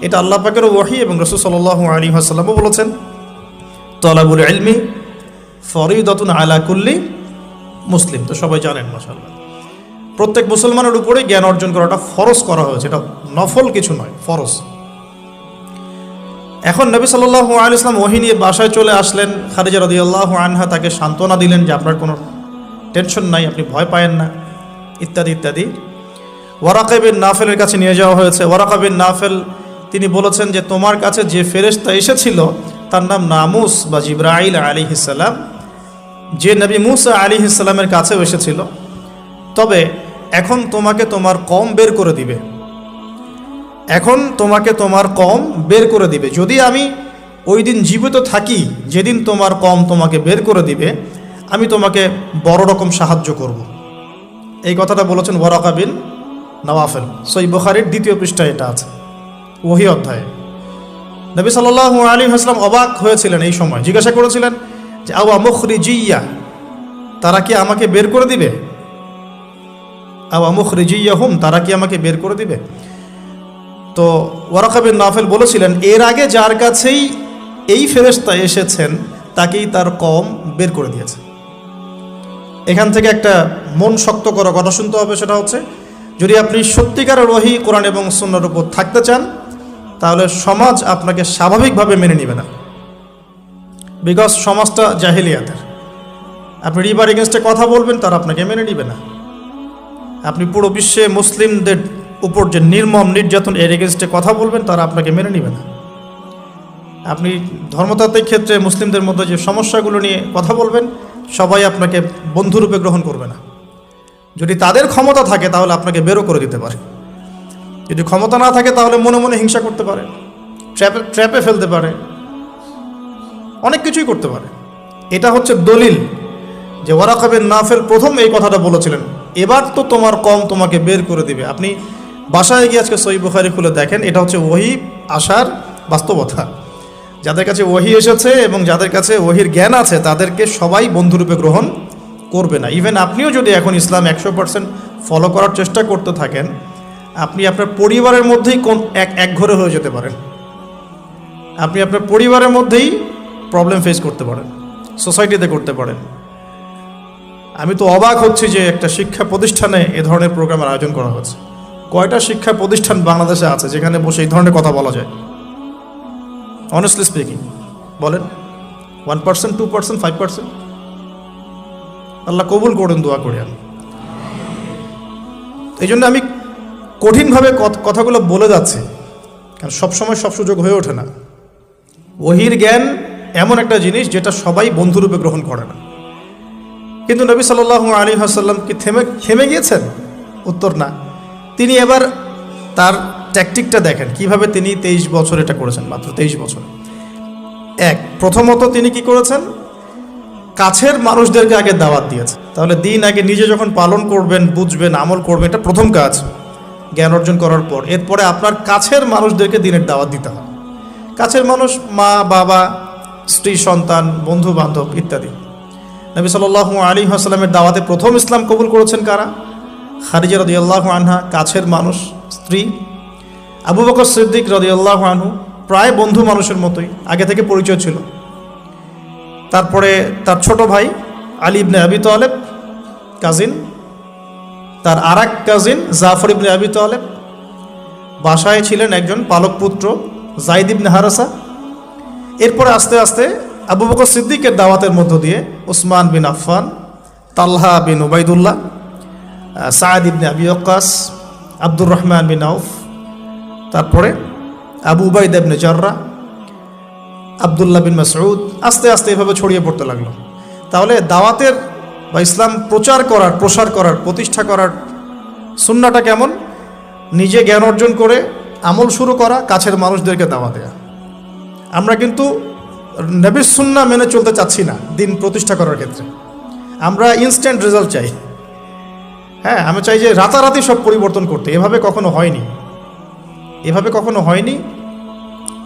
এটা আল্লাহ পাকের ওহী এবং রাসূল সাল্লাল্লাহু আলাইহি ওয়াসাল্লামও বলেছেন, তালাবুল ইলমি ফরিদাতুন আলা কুল্লি মুসলিম। তো সবাই জানেন মাশাআল্লাহ, প্রত্যেক মুসলমানের উপরে জ্ঞান অর্জন করাটা ফরজ করা হয়েছে, এটা নফল কিছু নয়, ফরজ। এখন নবী সাল্লাল্লাহু আলাইহি ওয়াসাল্লাম ওহী নিয়ে বাসায় চলে আসলেন। খাদিজা রাদিয়াল্লাহু আনহা তাকে সান্ত্বনা দিলেন যে আপনার কোনো টেনশন নাই, আপনি ভয় পায়েন না, ইত্যাদি ইত্যাদি। ওয়ারাকা বিন নাফেলের কাছে নিয়ে যাওয়া হয়েছে। ওয়ারাকা বিন নাফেল তিনি বলেছেন যে তোমার কাছে যে ফেরেশতা এসেছিল তার নাম নামুস বা জিবরাইল আলাইহিস সালাম, যে নবী মুসা আলাইহিস সালামের কাছেও এসেছিল। তবে এখন তোমাকে তোমার কওম বের করে দিবে, এখন তোমাকে তোমার কওম বের করে দিবে। যদি আমি ওই দিন জীবিত থাকি যেদিন তোমার কওম তোমাকে বের করে দিবে, আমি তোমাকে বড় রকম সাহায্য করব। এই কথাটা বলেছেন ওয়ারাকা বিন নওয়াফেল। সহিহ বুখারীর 2য় পৃষ্ঠায় এটা আছে, ওহী অধ্যায়ে। নবী সাল্লাল্লাহু আলাইহি ওয়াসাল্লাম অবাক হয়েছিলেন এই সময়, জিজ্ঞাসা করেছিলেন যে আওয়া মুখরিজিয়া, তারা কি আমাকে বের করে দিবে? আওয়া মুখরিজিয়াহুম, তারা কি আমাকে বের করে দিবে? তো ওয়ারাকা বিন নাফেল বলেছিলেন এর আগে যার কাছেই এই ফেরেশতা এসেছেন তাকেই তার কওম বের করে দিয়েছে। এখান থেকে একটা মন শক্ত করা কথা শুনতে হবে, সেটা হচ্ছে যদি আপনি সত্যিকারের ওহী কোরআন এবং সুন্নাহর উপর থাকতে চান তাহলে সমাজ আপনাকে স্বাভাবিকভাবে মেনে নেবে না, বিকজ সমাজটা জাহেলিয়াতের। আপনি রিবার এগেনস্টে কথা বলবেন, তারা আপনাকে মেনে নেবে না। আপনি পুরো বিশ্বে মুসলিমদের উপর যে নির্মম নির্যাতন, এর এগেনস্টে কথা বলবেন, তারা আপনাকে মেনে নেবে না। আপনি ধর্মতাত্ত্বিক ক্ষেত্রে মুসলিমদের মধ্যে যে সমস্যাগুলো নিয়ে কথা বলবেন, সবাই আপনাকে বন্ধুরূপে গ্রহণ করবে না। যদি তাদের ক্ষমতা থাকে তাহলে আপনাকে বেরো করে দিতে পারে, যদি ক্ষমতা না থাকে তাহলে মনে মনে হিংসা করতে পারে, ট্র্যাপে ফেলতে পারে, অনেক কিছুই করতে পারে। এটা হচ্ছে দলিল যে ওয়ারাকা বিন নাফেল প্রথম এই কথাটা বলেছিলেন, এবার তো তোমার কওম তোমাকে বের করে দিবে। আপনি বাসায় গিয়ে আজকে সহিহ বুখারী খুলে দেখেন, এটা হচ্ছে ওহী আসার বাস্তবতা। যাদের কাছে ওহী এসেছে এবং যাদের কাছে ওহীর জ্ঞান আছে তাদেরকে সবাই বন্ধুরূপে গ্রহণ করবে না। ইভেন আপনিও যদি এখন ইসলাম 100% ফলো করার চেষ্টা করতে থাকেন, আপনি আপনার পরিবারের মধ্যেই এক ঘরে হয়ে যেতে পারেন, আপনি আপনার পরিবারের মধ্যেই প্রবলেম ফেস করতে পারেন, সোসাইটিতে করতে পারেন। আমি তো অবাক হচ্ছি যে একটা শিক্ষা প্রতিষ্ঠানে এ ধরনের প্রোগ্রামের আয়োজন করা হয়েছে। কয়টা শিক্ষা প্রতিষ্ঠান বাংলাদেশে আছে যেখানে বসে এই ধরনের কথা বলা যায়? অনেস্টলি স্পিকিং বলেন, 1%, 2%, 5%? আল্লাহ কবুল করুন, দোয়া করি আমি। এই জন্য আমি কঠিনভাবে কথাগুলো বলে যাচ্ছি, কারণ সবসময় সব সুযোগ হয়ে ওঠে না। ওহীর জ্ঞান এমন একটা জিনিস যেটা সবাই বন্ধুরূপে গ্রহণ করে না। কিন্তু নবী সাল্লাল্লাহু আলাইহি ওয়াসাল্লাম কি থেমে গিয়েছেন? উত্তর না। তিনি এবার তার ট্যাকটিকটা দেখেন কিভাবে তিনি 23 বছর এটা করেছেন, মাত্র 23 বছর। প্রথমত তিনি কি করেছেন? কাছের মানুষদেরকে আগে দাওয়াত দিয়েছে। তাহলে দিন আগে নিজে যখন পালন করবেন, বুঝবেন, আমল করবেন, এটা প্রথম কাজ জ্ঞান অর্জন করার পর। এরপরে আপনার কাছের মানুষদেরকে দিনের দাওয়াত দিতে হবে। কাছের মানুষ মা, বাবা, স্ত্রী, সন্তান, বন্ধু বান্ধব ইত্যাদি। নবী সাল্লাল্লাহু আলাইহি ওয়াসাল্লামের দাওয়াতে প্রথম ইসলাম কবুল করেছেন কারা? খাদিজা রাদিয়াল্লাহু আনহা, কাছের মানুষ, স্ত্রী। আবু বকর সিদ্দিক রাদিয়াল্লাহু আনহু, প্রায় বন্ধু মানুষের মতোই, আগে থেকে পরিচয় ছিল। তারপরে তার ছোট ভাই আলী ইবনে আবি তালেব, কাজিন। তার আরেক কাজিন জাফর ইবনে আবি তালেব। বাসায় ছিলেন একজন পালক পুত্র যায়েদ ইবনে হারেসা। এরপরে আস্তে আস্তে আবু বকর সিদ্দিকের দাওয়াতের মধ্য দিয়ে উসমান বিন আফফান, তালহা বিন উবাইদুল্লাহ, সাঈদ ইবনে আবি ওয়াক্কাস, আব্দুর রহমান বিন আউফ, তারপরে আবু উবাইদা ইবনে জাররাহ, আবদুল্লাহ বিন মাসউদ, আস্তে আস্তে এভাবে ছড়িয়ে পড়তে লাগলো। তাহলে দাওয়াতের বা ইসলাম প্রচার করার, প্রসার করার, প্রতিষ্ঠা করার সুন্নাহটা কেমন? নিজে জ্ঞান অর্জন করে আমল শুরু করা, কাছের মানুষদেরকে দাওয়া দেয়া। আমরা কিন্তু নবীর সুন্নাহ মেনে চলতে চাচ্ছি না দিন প্রতিষ্ঠা করার ক্ষেত্রে। আমরা ইনস্ট্যান্ট রেজাল্ট চাই। হ্যাঁ, আমি চাই যে রাতারাতি সব পরিবর্তন করতে। এভাবে কখনো হয়নি, এভাবে কখনো হয়নি,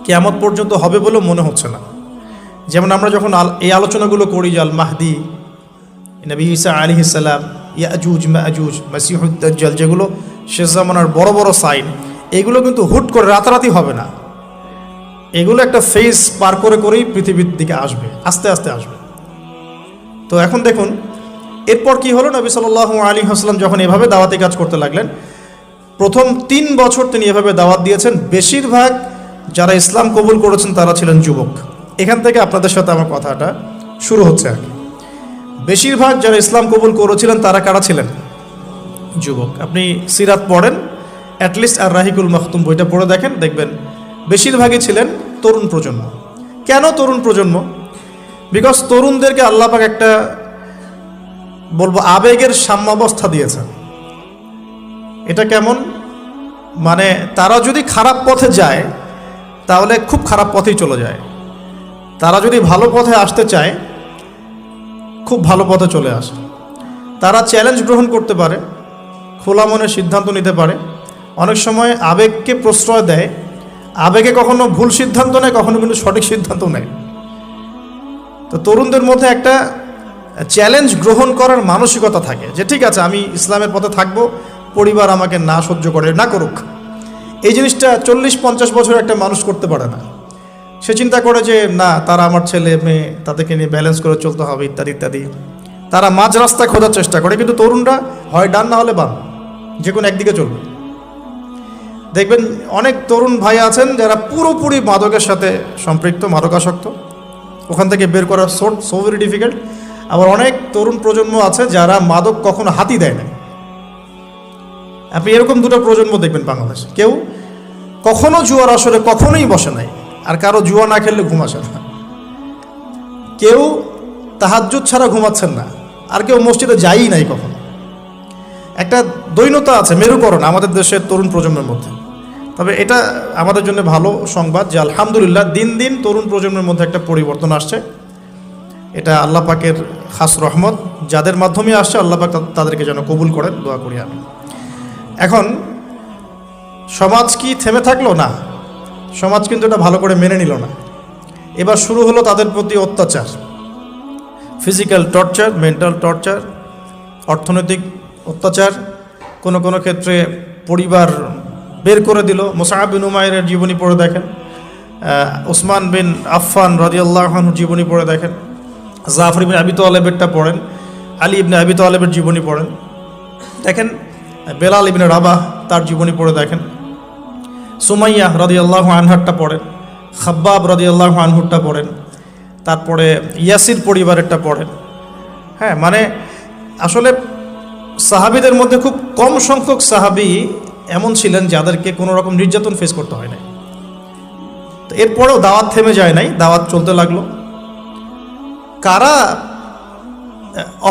কিয়ামত পর্যন্ত হবে বলে মনে হচ্ছে না। যেমন আমরা যখন এই আলোচনাগুলো করি যে আল মাহদি নবী ঈসা আলাইহিস সালাম, ইয়াজুজ মাজুজ, মাসিহুদ দাজ্জাল, যেগুলো শেষ জামানার বড় বড় সাইন, এগুলো কিন্তু হুট করে রাতারাতি হবে না। এগুলো একটা ফেজ পার করে করেই পৃথিবীর দিকে আসবে, আস্তে আস্তে আসবে। তো এখন দেখুন এরপর কি হলো, নবী সাল্লাল্লাহু আলাইহি ওয়াসাল্লাম যখন এভাবে দাওয়াতি কাজ করতে লাগলেন, প্রথম 3 বছর তিনি এভাবে দাওয়াত দিয়েছেন। বেশিরভাগ যারা ইসলাম কবুল করেছেন তারা ছিলেন যুবক। এখান থেকে আপনাদের সাথে আমার কথাটা শুরু হচ্ছে আর কি। বেশিরভাগ যারা ইসলাম কবুল করেছিলেন তারা কারা ছিলেন? যুবক। আপনি সিরাত পড়েন, অ্যাটলিস্ট আর রাহিকুল মাখতুম বইটা পড়ে দেখেন, দেখবেন বেশিরভাগই ছিলেন তরুণ প্রজন্ম। কেন তরুণ প্রজন্ম? বিকজ তরুণদেরকে আল্লাহ পাক একটা বলবো আবেগের সাম্যাবস্থা দিয়েছেন। এটা কেমন? মানে তারা যদি খারাপ পথে যায় তাহলে খুব খারাপ পথেই চলে যায়, তারা যদি ভালো পথে আসতে চায় খুব ভালো পথে চলে আসে। তারা চ্যালেঞ্জ গ্রহণ করতে পারে, খোলা মনে সিদ্ধান্ত নিতে পারে, অনেক সময় আবেগকে প্রশ্রয় দেয়, আবেগে কখনো ভুল সিদ্ধান্ত নেয়, কখনো কিন্তু সঠিক সিদ্ধান্ত নেয়। তো তরুণদের মধ্যে একটা চ্যালেঞ্জ গ্রহণ করার মানসিকতা থাকে যে ঠিক আছে আমি ইসলামের পথে থাকবো, পরিবার আমাকে না সহ্য করে না করুক। এই জিনিসটা 40-50 বছর একটা মানুষ করতে পারে না। সে চিন্তা করে যে না, তারা আমার ছেলে মেয়ে, তাদেরকে নিয়ে ব্যালেন্স করে চলতে হবে ইত্যাদি ইত্যাদি। তারা মাঝ রাস্তা খোঁজার চেষ্টা করে, কিন্তু তরুণরা হয় ডান না হলে বাম, যে কোনো একদিকে চলবে। দেখবেন অনেক তরুণ ভাই আছেন যারা পুরোপুরি মাদকের সাথে সম্পৃক্ত, মাদকাসক্ত, ওখান থেকে বের করা সো ভেরি ডিফিকাল্ট। আবার অনেক তরুণ প্রজন্ম আছে যারা মাদক কখনো হাতি দেয় না। আপনি এরকম দুটো প্রজন্ম দেখবেন বাংলাদেশে। কেউ কখনো জুয়ার আসরে কখনোই বসে নাই, আর কারো জুয়া না খেললে ঘুম আসে না। কেউ তাহাজ্জুদ ছাড়া ঘুমাচ্ছেন না, আর কেউ মসজিদে যায়ই নাই কখনো। একটা দৈন্যতা আছে, মেরুকরণ আমাদের দেশের তরুণ প্রজন্মের মধ্যে। তবে এটা আমাদের জন্য ভালো সংবাদ যে আলহামদুলিল্লাহ দিন দিন তরুণ প্রজন্মের মধ্যে একটা পরিবর্তন আসছে। এটা আল্লাহ পাকের খাস রহমত, যাদের মাধ্যমে আসছে আল্লাহ পাক তাদেরকে যেন কবুল করেন, দোয়া করি আমি। এখন সমাজ কি থেমে থাকলো? না, সমাজ কিন্তু এটা ভালো করে মেনে নিল না। এবার শুরু হলো তাদের প্রতি অত্যাচার, ফিজিক্যাল টর্চার, মেন্টাল টর্চার, অর্থনৈতিক অত্যাচার, কোনো কোনো ক্ষেত্রে পরিবার বের করে দিল। মুসআব বিন উমাইরের জীবনী পড়ে দেখেন, ওসমান বিন আফফান রাদিয়াল্লাহু আনহুর জীবনী পড়ে দেখেন, জাফর ইবনে আবি তালেবেরটা পড়েন, আলী ইবনে আবি তালেবের জীবনী পড়েন, দেখেন বেলাল ইবনে রাবাহ তার জীবনী পড়ে দেখেন, সুমাইয়া রাদিয়াল্লাহু আনহারটা পড়েন, খাব্বাব রাদিয়াল্লাহু আনহুরটা পড়েন, তারপরে ইয়াসির পরিবারেরটা পড়েন। হ্যাঁ, মানে আসলে সাহাবীদের মধ্যে খুব কম সংখ্যক সাহাবী এমন ছিলেন যাদেরকে কোনো রকম নির্যাতন ফেস করতে হয় নাই। তো এরপরেও দাওয়াত থেমে যায় নাই, দাওয়াত চলতে লাগলো। কারা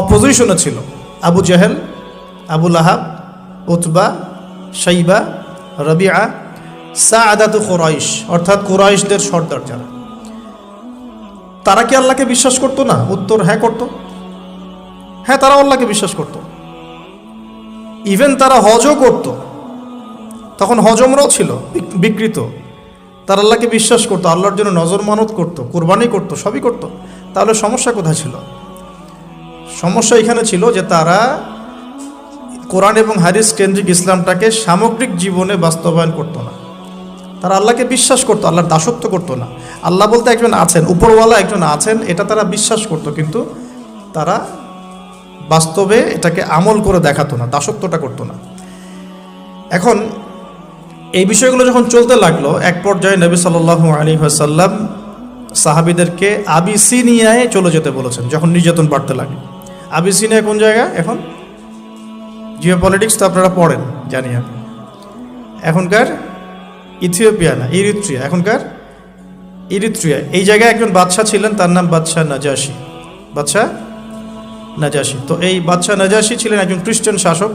অপোজিশনে ছিল? আবু জেহেল, আবু লাহাব, উতবা, শাইবা, রবিআ, সাআদাতু কুরাইশ, অর্থাৎ কুরাইশদের সর্দার যারা, তারা কি আল্লাহকে বিশ্বাস করতো না? উত্তর হ্যাঁ করত। হ্যাঁ, তারা আল্লাহকে বিশ্বাস করত। ইভেন তারা হজও করত, তখন হজমরাও ছিল বিকৃত। তারা আল্লাহকে বিশ্বাস করতো, আল্লাহর জন্য নজর মানত করতো, কোরবানি করতো, সবই করতো। তাহলে সমস্যা কোথায় ছিল? সমস্যা এখানে ছিল যে তারা কোরআন এবং হাদিস কেন্দ্রিক ইসলামটাকে সামগ্রিক জীবনে বাস্তবায়ন করতো না। তারা আল্লাহকে বিশ্বাস করতো, আল্লাহর দাসত্ব করতো না। আল্লাহ বলতে একজন আছেন, উপরওয়ালা একজন আছেন, এটা তারা বিশ্বাস করতো, কিন্তু তারা বাস্তবে এটাকে আমল করে দেখাতো না, দাসত্বটা করতো না। এখন এই বিষয়গুলো যখন চলতে লাগলো, এক পর্যায়ে নবী সাল্লাল্লাহু আলাইহি ওয়াসাল্লাম সাহাবীদেরকে আবিসিনিয়ায় চলে যেতে বলেছেন যখন নির্যাতন বাড়তে লাগে। আবিসিনিয়া কোন জায়গা? এখন জিওপলিটিক্স তো আপনারা পড়েন, জানি আমি। এখনকার ইথিওপিয়া না, ইরিত্রিয়া, এখনকার ইরিত্রিয়া। এই জায়গায় একজন বাদশাহ ছিলেন, তার নাম বাদশাহ নাজাশি। বাদশাহ নাজাশি। তো এই বাদশাহ নাজাশি ছিলেন একজন খ্রিস্টান শাসক,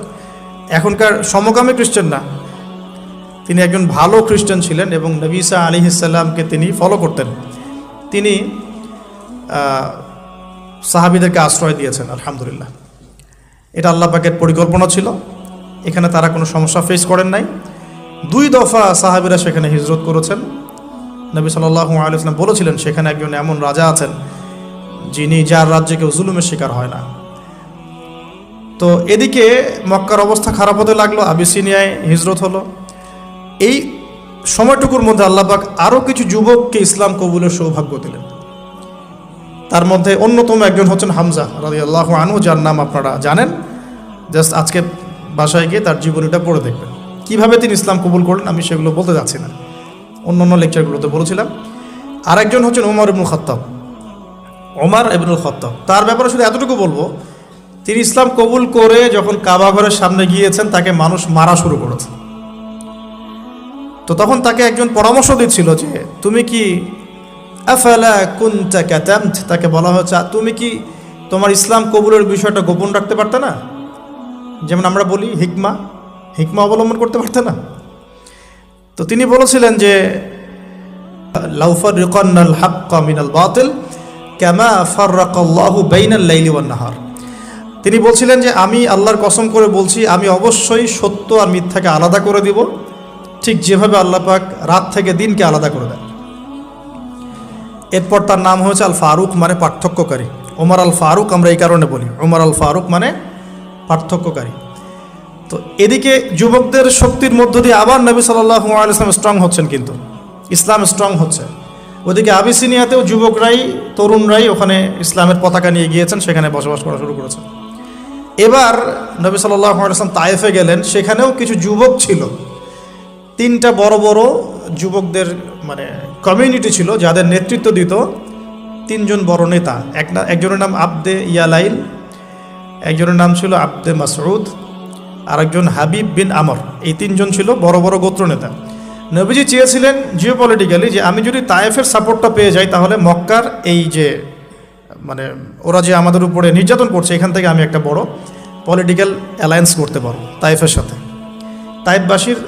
এখনকার সমকামী খ্রিস্টান না, তিনি একজন ভালো খ্রিস্টান ছিলেন এবং নবী ঈসা আলাইহিস সালামকে তিনি ফলো করতেন। তিনি সাহাবীদেরকে আশ্রয় দিয়েছেন, আলহামদুলিল্লাহ। এটা আল্লাহ পাকের পরিকল্পনা ছিল। এখানে তারা কোনো সমস্যা ফেস করেন নাই। 2 দফা সাহাবীরা সেখানে হিজরত করেছেন। নবী সাল্লাল্লাহু আলাইহি ওয়াসাল্লাম বলেছিলেন সেখানে একজন এমন রাজা আছেন যার রাজ্যে কেউ জুলুমের শিকার হয় না। তো এদিকে মক্কার অবস্থা খারাপ হতে লাগলো, আবিসিনিয়ায় হিজরত হলো। এই সময়টুকুর মধ্যে আল্লাহ পাক আরও কিছু যুবককে ইসলাম কবুলের সৌভাগ্য দিলেন। তার মধ্যে অন্যতম একজন হচ্ছেন হামজা রাদিয়াল্লাহু আনহু, যার নাম আপনারা জানেন। জাস্ট আজকে বাসায় গিয়ে তার জীবনীটা পড়ে দেখবেন কীভাবে তিনি ইসলাম কবুল করলেন। আমি সেগুলো বলতে যাচ্ছি না, অন্য লেকচারগুলোতে বলেছিলাম। আরেকজন হচ্ছেন ওমর ইবনুল খাত্তাব। ওমর ইবনুল খাত্তাব, তার ব্যাপারে শুধু এতটুকু বলবো, তিনি ইসলাম কবুল করে যখন কাবা ঘরের সামনে গিয়েছেন তাকে মানুষ মারা শুরু করেছে। তো তখন তাকে একজন পরামর্শ দিচ্ছিল যে তুমি কি আফালা কুনতা কাতামত, তাকে বলা হয়েছে তুমি কি তোমার ইসলাম কবুলের বিষয়টা গোপন রাখতে পারতে না? যেমন আমরা বলি হিকমা অবলম্বন করতে পারতে না? তো তিনি বলেছিলেন যে লাউফারিকান্নাল হাক্কা মিনাল বাতিল কামা ফাররাকাল্লাহু বাইনাল লাইলি ওয়ান নাহার। তিনি বলছিলেন যে আমি আল্লাহর কসম করে বলছি, আমি অবশ্যই সত্য আর মিথ্যাকে আলাদা করে দিব, ঠিক যেভাবে আল্লাহ পাক রাত থেকে দিনকে আলাদা করে দেন। এরপর তার নাম হয়েছে আল ফারুক, মানে পার্থক্যকারী। ওমর আল ফারুক আমরা এই কারণে বলি, ওমর আল ফারুক মানে পার্থক্যকারী। তো এদিকে যুবকদের শক্তির মধ্য দিয়ে আবার নবী সাল্লাল্লাহু আলাইহি ওয়াসাল্লাম স্ট্রং হচ্ছেন, কিন্তু ইসলাম স্ট্রং হচ্ছে। ওদিকে আবিসিনিয়াতেও যুবকরাই, তরুণরাই ওখানে ইসলামের পতাকা নিয়ে গিয়েছেন, সেখানে বসবাস করা শুরু করেছেন। এবার নবী সাল্লাল্লাহু আলাইহি ওয়াসাল্লাম তায়েফে গেলেন, সেখানেও কিছু যুবক ছিল। তিনটা বড় বড় যুবকদের মানে কমিউনিটি ছিল, যাদের নেতৃত্ব দিত তিনজন বড় নেতা। একজনের নাম আবদে ইয়ালাইল, একজনের নাম ছিল আবদে মাসউদ, আরেকজন হাবিব বিন আমর। এই তিনজন ছিল বড় বড় গোত্র নেতা। নবীজি চেয়েছিলেন জিওপলিটিক্যালি যে আমি যদি তায়েফের সাপোর্টটা পেয়ে যাই, তাহলে মক্কার এই যে মানে ওরা যে আমাদের উপরে নির্যাতন করছে, এখান থেকে আমি একটা বড় পলিটিক্যাল অ্যালায়েন্স করতে পারবো তায়েফের সাথে। তায়েফবাসীর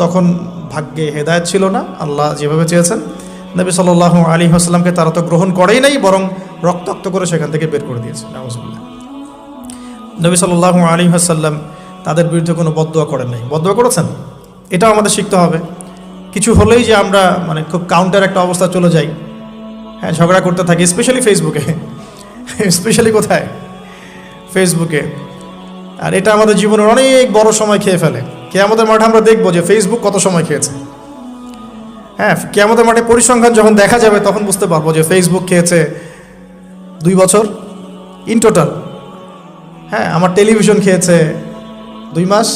তখন ভাগ্যে হেদায়েত ছিল না, আল্লাহ যেভাবে চেয়েছেন। নবী সাল্লাল্লাহু আলাইহি ওয়াসাল্লামকে তারা তো গ্রহণ করেই নাই, বরং রক্তাক্ত করে সেখান থেকে বের করে দিয়েছে। নাউজুবিল্লাহ। নবী সাল্লাল্লাহু আলাইহি ওয়াসাল্লাম তাদের বিরুদ্ধে কোনো বদদোয়া করেন নাই। বদদোয়া করেছেন? এটাও আমাদের শিখতে হবে। কিছু হলেই যে আমরা মানে খুব কাউন্টার একটা অবস্থা চলে যাই, হ্যাঁ, ঝগড়া করতে থাকি, স্পেশালি ফেসবুকে। স্পেশালি কোথায়? ফেসবুকে। আর এটা আমাদের জীবনের অনেক বড় সময় খেয়ে ফেলে। কিয়ামতের মাঠে আমরা দেখবো যে ফেসবুক কত সময় খেয়েছে। হ্যাঁ, কিয়ামতের মাঠে পরিসংখ্যান যখন দেখা যাবে তখন বুঝতে পারবো যে ফেসবুক খেয়েছে 2 বছর ইন টোটাল। হ্যাঁ, আমার টেলিভিশন খেয়েছে 2 মাস,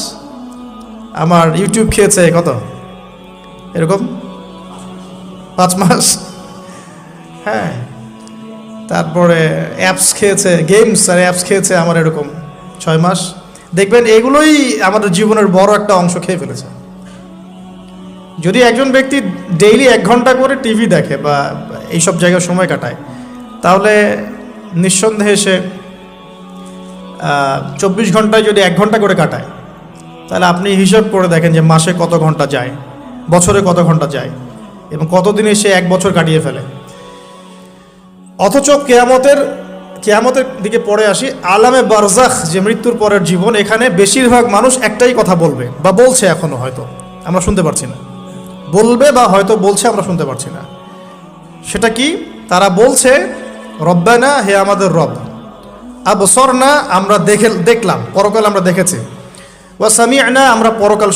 আমার ইউটিউব খেয়েছে কত, এরকম 5 মাস। হ্যাঁ, তারপরে অ্যাপস খেয়েছে, গেমস আর অ্যাপস খেয়েছে আমার এরকম 6 মাস। দেখবেন এগুলোই আমাদের জীবনের বড় একটা অংশ খেয়ে ফেলেছে। যদি একজন ব্যক্তি ডেইলি 1 ঘন্টা করে টিভি দেখে বা এইসব জায়গায় সময় কাটায়, তাহলে নিঃসন্দেহে সে 24 ঘন্টায় যদি 1 ঘন্টা করে কাটায়, তাহলে আপনি হিসাব করে দেখেন যে মাসে কত ঘন্টা যায়, বছরে কত ঘন্টা যায়, এবং কতদিনে সে 1 বছর কাটিয়ে ফেলে। অথচ কেয়ামতের দিকে পড়ে আসি, আলামে বারজাখ, যে মৃত্যুর পরের জীবন, এখানে বেশিরভাগ মানুষ একটাই কথা বলবে বা বলছে, এখনো হয়তো আমরা শুনতে পারছি না, বলবে বা হয়তো বলছে, আমরা শুনতে পারছি না। সেটা কি? তারা বলছে রব্বানা, হে আমাদের রব, আবসরনা, আমরা দেখলাম, পরকাল আমরা দেখেছি, ওয়া সামি'না, আমরা পরকাল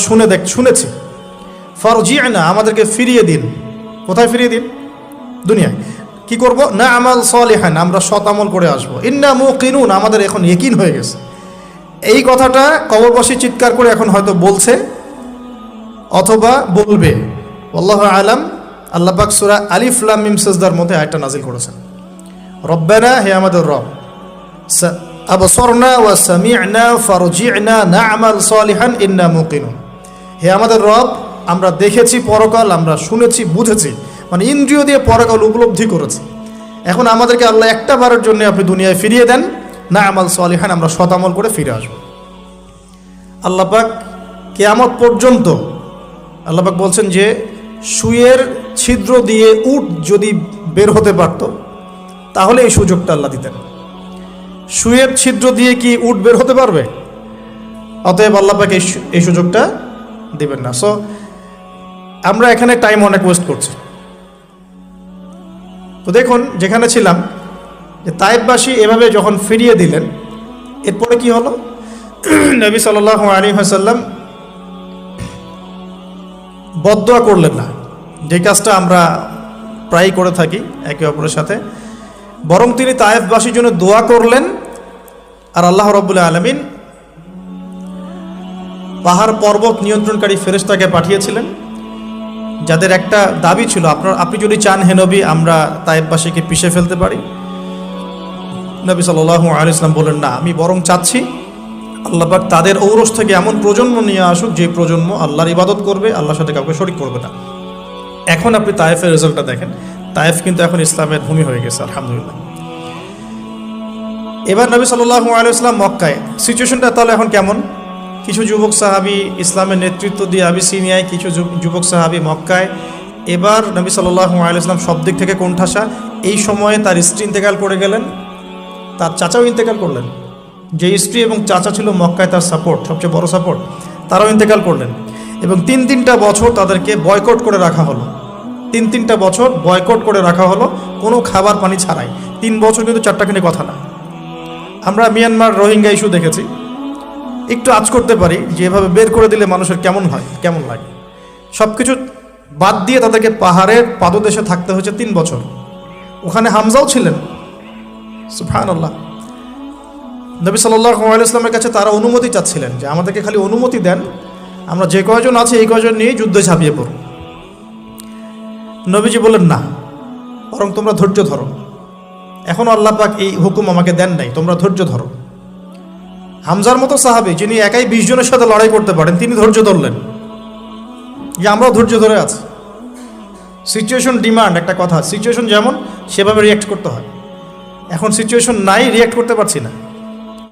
শুনেছি, ফারজি'না, আমাদেরকে ফিরিয়ে দিন। কোথায় ফিরিয়ে দিন? দুনিয়ায়। কি করব? না আমাল সালিহান, আমরা সৎ আমল করে আসবো। ইন্না মুকিনুন, আমাদের এখন ইয়াকিন হয়ে গেছে। এই কথাটা কবরবাসী চিৎকার করে এখন হয়তো বলছে অথবা বলবে, আল্লাহু আলাম। আল্লাহ পাক সূরা আলিফ লাম মিম সাজদার মধ্যে আয়াতটা নাজিল করেছেন, রব্বানা, হে আমাদের রব, আবসরনা ওয়া সামি'না ফারজি'না না'মাল সালিহান ইন্না মুকিনুন, হে আমাদের রব, আমরা দেখেছি পরকাল, আমরা শুনেছি, বুঝেছি, মানে ইন্দ্রিয় দিয়ে পরকাল উপলব্ধি করেছি। এখন আমাদেরকে আল্লাহ একটা বারের জন্য আপনি দুনিয়ায় ফিরিয়ে দেন, না'মাল সালিহান, আমরা সৎ আমল করে ফিরে আসব। আল্লাহ পাক কিয়ামত পর্যন্ত আল্লাহ পাক বলছেন যে সুয়ের ছিদ্র দিয়ে উট যদি বের হতে পারত, তাহলে এই সুযোগটা আল্লাহ দিতেন। সুয়ের ছিদ্র দিয়ে কি উট বের হতে পারবে? অতএব আল্লাহ পাক এই সুযোগটা দিবেন না। সো আমরা এখানে টাইম অনেক ওয়েস্ট করছি। তো দেখুন, যেখানে ছিলাম, যে তায়েফবাসী এভাবে যখন ফিরিয়ে দিলেন, এরপরে কি হলো, নবী সাল্লাল্লাহু আলাইহি ওয়াসাল্লাম বদদোয়া করলেন না, যে কাজটা আমরা প্রায়ই করে থাকি একে অপরের সাথে, বরং তিনি তায়েফবাসীর জন্য দোয়া করলেন। আর আল্লাহ রাব্বুল আলামিন পাহাড় পর্বত নিয়ন্ত্রণকারী ফেরেশতাকে পাঠিয়েছিলেন, যাদের একটা দাবি ছিল, আপনি যদি চান হে নবী আমরা তায়েফবাসীকে পিষে ফেলতে পারি। নবী সাল্লাল্লাহু আলাইহি ওয়াসাল্লাম বলেন, না, আমি বরং চাচ্ছি আল্লাহ পাক তাদের ঔরস থেকে এমন প্রজন্ম নিয়ে আসুক যে প্রজন্ম আল্লাহর ইবাদত করবে, আল্লাহর সাথে কাউকে শরীক করবে না। এখন আপনি তায়েফের রেজাল্টটা দেখেন, তায়েফ কিন্তু এখন ইসলামের ভূমি হয়ে গেছে, আলহামদুলিল্লাহ। এবার নবী সাল্লাল্লাহু আলাইহি ওয়াসাল্লাম মক্কায়, সিচুয়েশনটা তাহলে এখন কেমন? কিছু যুবক সাহাবী ইসলামের নেতৃত্ব দিয়ে আবিসিনিয়ায়, কিছু যুবক সাহাবী মক্কায়। এবার নবী সাল্লাল্লাহু আলাইহি ওয়াসাল্লাম সব দিক থেকে কোণঠাসা। এই সময়ে তার স্ত্রী ইন্তেকাল করে গেলেন, তার চাচাও ইন্তেকাল করলেন। যে স্ত্রী এবং চাচা ছিল মক্কায় তার সাপোর্ট, সবচেয়ে বড় সাপোর্ট, তারাও ইন্তেকাল করলেন। এবং তিনটা বছর তাদেরকে বয়কট করে রাখা হলো। তিনটা বছর বয়কট করে রাখা হলো, কোনো খাবার পানি ছাড়াই। 3 বছর কিন্তু চারটাখানি কথা না। আমরা মিয়ানমার রোহিঙ্গা ইস্যু দেখেছি, একটু আঁচ করতে পারি যে এভাবে বের করে দিলে মানুষের কেমন হয়, কেমন লাগে। সব কিছু বাদ দিয়ে তাদেরকে পাহাড়ের পাদদেশে থাকতে হয়েছে 3 বছর। ওখানে হামজাও ছিলেন, সুবহানাল্লাহ। নবী সাল্লাল্লাহু আলাইহি ওয়াসাল্লামের কাছে তারা অনুমতি চাচ্ছিলেন যে আমাদেরকে খালি অনুমতি দেন, আমরা যে কয়জন আছি এই কয়জন নিয়ে যুদ্ধে ঝাঁপিয়ে পড়ব। নবীজি বললেন, না, বরং তোমরা ধৈর্য ধরো, এখনও আল্লাহ পাক এই হুকুম আমাকে দেন নাই, তোমরা ধৈর্য ধরো। হামজার মতো সাহাবী, যিনি একাই 20 জনের সাথে লড়াই করতে পারেন, তিনি ধৈর্য ধরলেন যে আমরাও ধৈর্য ধরে আছি। সিচুয়েশন ডিমান্ড, একটা কথা, সিচুয়েশন যেমন সেভাবে রিয়্যাক্ট করতে হয়। এখন সিচুয়েশন নাই, রিয়্যাক্ট করতে পারছি না।